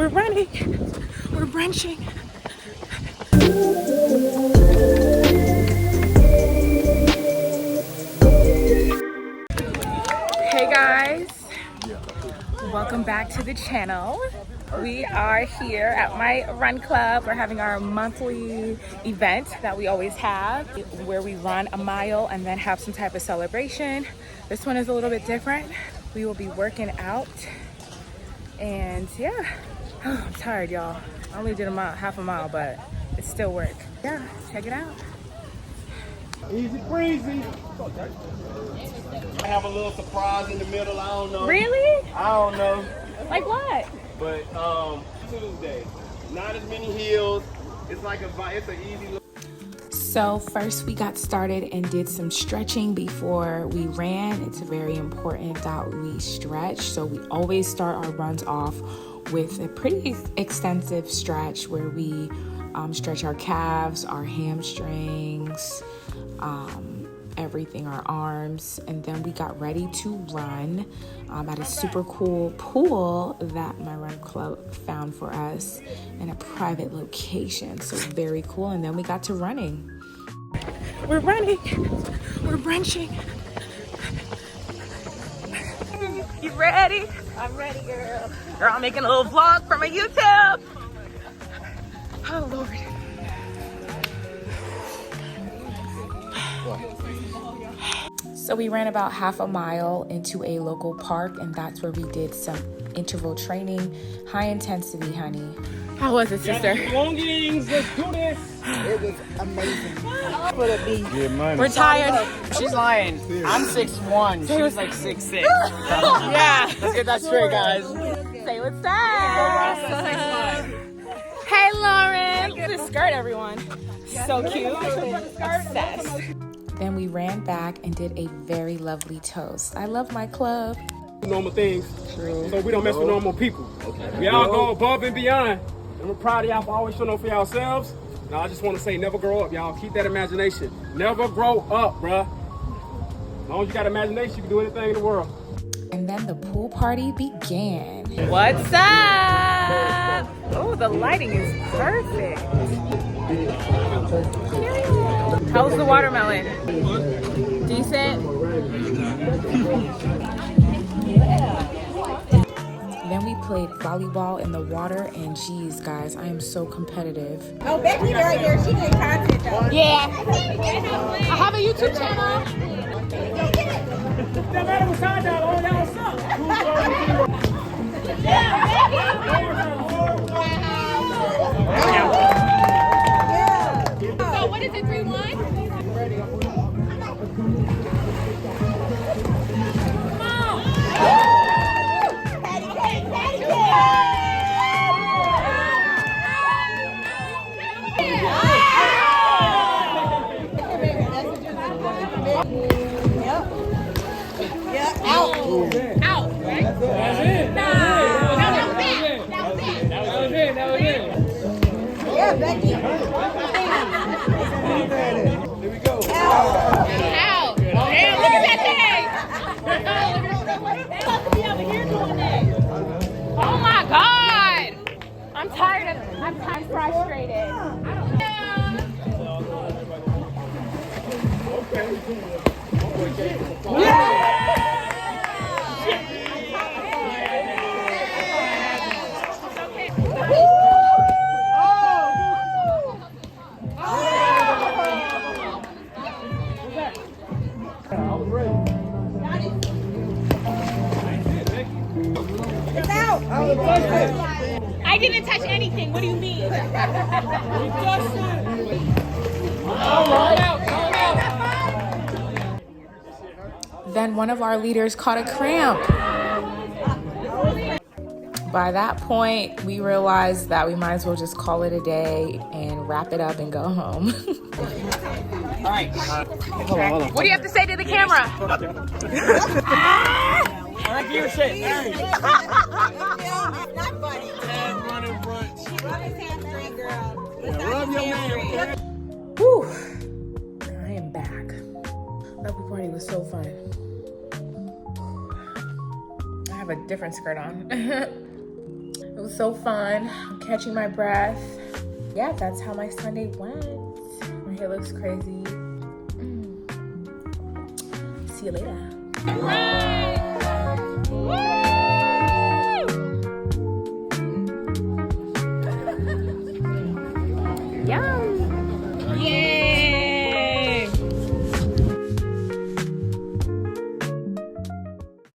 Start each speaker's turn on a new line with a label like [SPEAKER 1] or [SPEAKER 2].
[SPEAKER 1] We're running. We're brunching. Hey guys, welcome back to the channel. We are here at my run club. We're having our monthly event that we always have, where we run a mile and then have some type of celebration. This one is a little bit different. We will be working out, and yeah, I'm tired, y'all. I only did half a mile, but it's still work. Yeah, check it out.
[SPEAKER 2] Easy breezy. I have a little surprise in the middle. I don't know.
[SPEAKER 1] Really?
[SPEAKER 2] I don't know.
[SPEAKER 1] Like what?
[SPEAKER 2] But Tuesday, not as many hills. It's like it's an easy little.
[SPEAKER 1] So first we got started and did some stretching before we ran. It's very important that we stretch. So we always start our runs off with a pretty extensive stretch where we stretch our calves, our hamstrings, everything, our arms, and then we got ready to run at a super cool pool that my run club found for us in a private location. So very cool. And then we got to running. We're running. We're brunching. You ready? I'm ready, girl. Girl, I'm making a little vlog for my YouTube. Oh, Lord. So we ran about half a mile into a local park, and that's where we did some interval training, high intensity, honey. How was it, sister?
[SPEAKER 2] Belongings, let's do this.
[SPEAKER 3] It was amazing. Put a B.
[SPEAKER 1] We're tired.
[SPEAKER 4] She's lying. I'm 6'1". She's like 6'6".
[SPEAKER 1] Yeah.
[SPEAKER 4] Let's get that straight, guys.
[SPEAKER 1] Say what's up. Hey, Lauren. Look at this skirt, everyone. So cute. Obsessed. Then we ran back and did a very lovely toast. I love my club.
[SPEAKER 2] Normal things. True. So we don't mess with normal people. Okay. We all go above and beyond. And we're proud of y'all for always showing up for yourselves. Now I just want to say, never grow up, y'all. Keep that imagination. Never grow up, bruh. As long as you got imagination, you can do anything in the world.
[SPEAKER 1] And then the pool party began. What's up? Oh, the lighting is perfect. How's the watermelon? Decent? Then we played volleyball in the water, and geez, guys, I am so competitive.
[SPEAKER 3] Oh, Becky's right here. She did content though.
[SPEAKER 1] Yeah. I have a YouTube channel.
[SPEAKER 2] That matter was hot dog. Oh, that was up.
[SPEAKER 1] So what is it, 3-1? Out, right?
[SPEAKER 2] That's it. That was it.
[SPEAKER 3] Yeah, Becky.
[SPEAKER 2] Here we go.
[SPEAKER 1] Out. Damn, look at that thing. Supposed to be over here doing that. Oh my God. I'm tired of I'm frustrated.
[SPEAKER 3] It's out.
[SPEAKER 1] I didn't touch anything. What do you mean? Then one of our leaders caught a cramp. By that point, we realized that we might as well just call it a day and wrap it up and go home.
[SPEAKER 4] All right. Hold on.
[SPEAKER 1] What do you have to say to the camera?
[SPEAKER 4] I like your shit.
[SPEAKER 3] It's not funny.
[SPEAKER 2] Running brunch.
[SPEAKER 3] Rub his hamstring, girl.
[SPEAKER 2] Rub your man.
[SPEAKER 1] Whew. I am back. That pool party was so fun. I have a different skirt on. It It was so fun. I'm catching my breath. Yeah, that's how my Sunday went. My hair looks crazy. See you later.